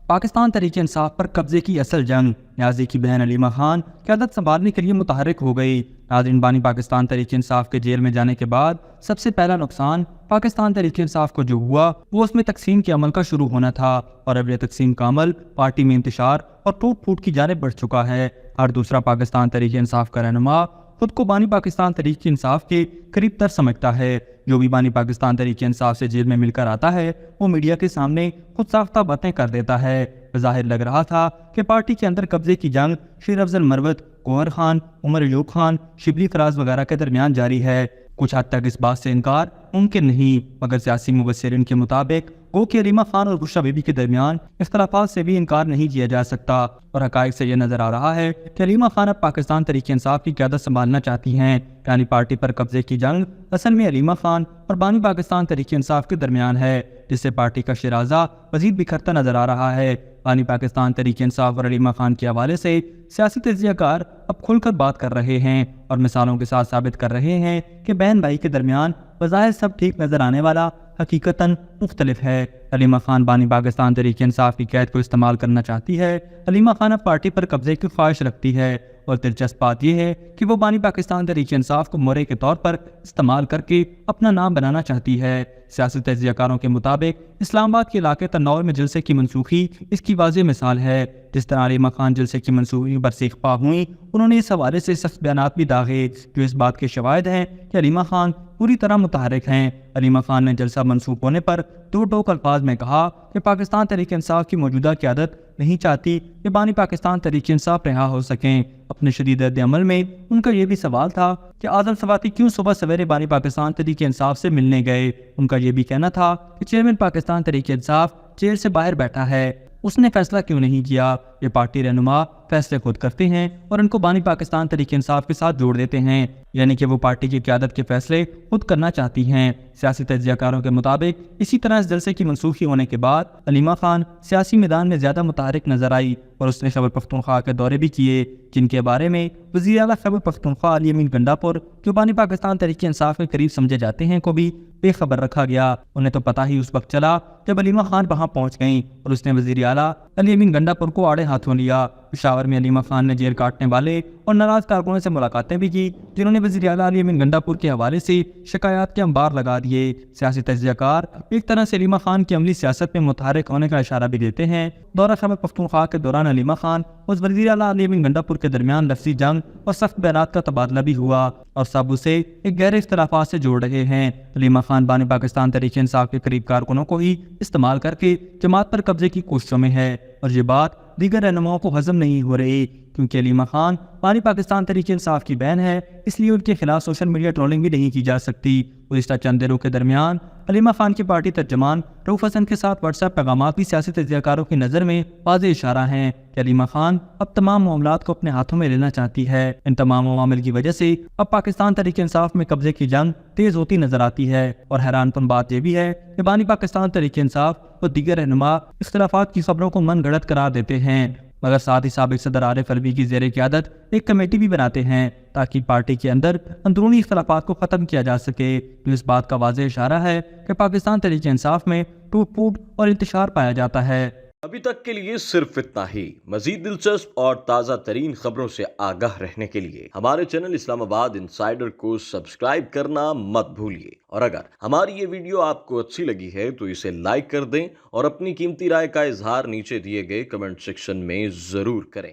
پاکستان تحریک انصاف پر قبضے کی اصل جنگ، نیازی کی بہن علیمہ خان قیادت سنبھالنے کے لیے متحرک ہو گئی۔ ناظرین، بانی پاکستان تحریک انصاف کے جیل میں جانے کے بعد سب سے پہلا نقصان پاکستان تحریک انصاف کو جو ہوا وہ اس میں تقسیم کے عمل کا شروع ہونا تھا، اور اب یہ تقسیم کا عمل پارٹی میں انتشار اور ٹوٹ پھوٹ کی جانب بڑھ چکا ہے۔ ہر دوسرا پاکستان تحریک انصاف کا رہنما خود کو بانی پاکستان تحریک انصاف کے قریب تر سمجھتا ہے۔ جو بھی بانی پاکستان تحریک انصاف سے جیل میں مل کر آتا ہے وہ میڈیا کے سامنے خود ساختہ باتیں کر دیتا ہے۔ بظاہر لگ رہا تھا کہ پارٹی کے اندر قبضے کی جنگ شیر افضل مروت، گوہر خان، عمر ایوب خان، شبلی فراز وغیرہ کے درمیان جاری ہے۔ کچھ حد تک اس بات سے انکار ممکن نہیں، مگر سیاسی مبصرین کے مطابق گو کہ علیمہ خان اور بشرا بی بی کے درمیان اختلافات سے بھی انکار نہیں کیا جا سکتا، اور حقائق سے یہ نظر آ رہا ہے کہ علیمہ خان اب پاکستان تحریک انصاف کی قیادت سنبھالنا چاہتی ہیں۔ یعنی پارٹی پر قبضے کی جنگ اصل میں علیمہ خان اور بانی پاکستان تحریک انصاف کے درمیان ہے، جس سے پارٹی کا شیرازہ مزید بکھرتا نظر آ رہا ہے۔ بانی پاکستان تحریک انصاف اور علیمہ خان کے حوالے سے سیاسی تجزیہ کار اب کھل کر بات کر رہے ہیں اور مثالوں کے ساتھ ثابت کر رہے ہیں کہ بہن بھائی کے درمیان بظاہر سب ٹھیک نظر آنے والا حقیقتاً مختلف ہے۔ علیمہ خان بانی پاکستان تحریک انصاف کی قید کو استعمال کرنا چاہتی ہے۔ علیمہ خان اب پارٹی پر قبضے کی خواہش رکھتی ہے، اور دلچسپ بات یہ ہے کہ وہ بانی پاکستان تحریک انصاف کو مورے کے طور پر استعمال کر کے اپنا نام بنانا چاہتی ہے۔ سیاسی تجزیہ کاروں کے مطابق اسلام آباد کے علاقے تنور میں جلسے کی منسوخی اس کی واضح مثال ہے۔ جس طرح علیمہ خان جلسے کی منسوخی پر سیخ پا ہوئیں، انہوں نے اس حوالے سے سخت بیانات بھی داغے جو اس بات کے شواہد ہیں کہ علیمہ خان پوری طرح متحرک ہیں۔ علیمہ خان نے جلسہ منسوخ ہونے پر دو ٹوک الفاظ میں کہا کہ پاکستان تحریک انصاف کی موجودہ قیادت نہیں چاہتی کہ بانی پاکستان تحریک انصاف رہا ہو سکیں۔ اپنے شدید رد عمل میں ان کا یہ بھی سوال تھا کہ اعظم سواتی کیوں صبح سویرے بانی پاکستان تحریک انصاف سے ملنے گئے۔ ان کا یہ بھی کہنا تھا کہ چیئرمین پاکستان تحریک انصاف جیل سے باہر بیٹھا ہے، اس نے فیصلہ کیوں نہیں کیا۔ یہ پارٹی رہنما فیصلے خود کرتے ہیں اور ان کو بانی پاکستان تحریک انصاف کے ساتھ جوڑ دیتے ہیں، یعنی کہ وہ پارٹی کی قیادت کے فیصلے خود کرنا چاہتی ہیں۔ سیاسی تجزیہ کاروں کے مطابق اسی طرح اس جلسے کی منسوخی ہونے کے بعد علیمہ خان سیاسی میدان میں زیادہ متحرک نظر آئی، اور اس نے خیبر پختونخوا کے دورے بھی کیے، جن کے بارے میں وزیر اعلیٰ خیبر پختونخوا علی امین گنڈاپور جو بانی پاکستان تحریک انصاف کے قریب سمجھے جاتے ہیں کو بھی بے خبر رکھا گیا۔ انہیں تو پتہ ہی اس وقت چلا جب علیمہ خان وہاں پہنچ گئیں اور اس نے وزیر اعلیٰ علی امین گنڈاپور کو آڑے ہاتھوں لیا۔ پشاور میں علیمہ خان نے جیل کاٹنے والے اور ناراض کارکنوں سے ملاقاتیں بھی کی، جنہوں نے وزیر اعلیٰ علی امین گنڈاپور کے حوالے سے شکایات کے انبار لگا دیے۔ سیاسی تجزیہ کار ایک طرح سے علیمہ خان کی عملی سیاست میں متحرک ہونے کا اشارہ بھی دیتے ہیں۔ دورہ خیبر پختونخوا کے دوران علیمہ خان اور وزیر اعلیٰ علی امین گنڈاپور کے درمیان لفظی جنگ اور سخت بیانات کا تبادلہ بھی ہوا، اور سب اسے ایک گہرے اختلافات سے جوڑ رہے ہیں۔ علیمہ خان بانی پاکستان تحریک انصاف کے قریب کارکنوں کو ہی استعمال کر کے جماعت پر قبضے کی کوششوں میں ہے، اور یہ بات دیگر رہنماؤں کو ہضم نہیں ہو رہی، کیونکہ علیمہ خان بانی پاکستان تحریک انصاف کی بہن ہے، اس لیے ان کے خلاف سوشل میڈیا ٹرولنگ بھی نہیں کی جا سکتی۔ گزشتہ چند دنوں کے درمیان علیمہ خان کی پارٹی ترجمان رؤف حسن کے ساتھ واٹس ایپ پیغامات بھی سیاسی تجزیہ کاروں کی نظر میں واضح اشارہ ہیں کہ علیمہ خان اب تمام معاملات کو اپنے ہاتھوں میں لینا چاہتی ہے۔ ان تمام عوامل کی وجہ سے اب پاکستان تحریک انصاف میں قبضے کی جنگ تیز ہوتی نظر آتی ہے، اور حیران کن بات یہ بھی ہے کہ بانی پاکستان تحریک انصاف اور دیگر رہنما اختلافات کی خبروں کو من گھڑت قرار دیتے ہیں، مگر ساتھ ہی سابق صدر عارف الوی کی زیر قیادت ایک کمیٹی بھی بناتے ہیں تاکہ پارٹی کے اندر اندرونی اختلافات کو ختم کیا جا سکے، جو اس بات کا واضح اشارہ ہے کہ پاکستان تحریک انصاف میں ٹوٹ پھوٹ اور انتشار پایا جاتا ہے۔ ابھی تک کے لیے صرف اتنا ہی۔ مزید دلچسپ اور تازہ ترین خبروں سے آگاہ رہنے کے لیے ہمارے چینل اسلام آباد انسائیڈر کو سبسکرائب کرنا مت بھولیے، اور اگر ہماری یہ ویڈیو آپ کو اچھی لگی ہے تو اسے لائک کر دیں اور اپنی قیمتی رائے کا اظہار نیچے دیے گئے کمنٹ سیکشن میں ضرور کریں۔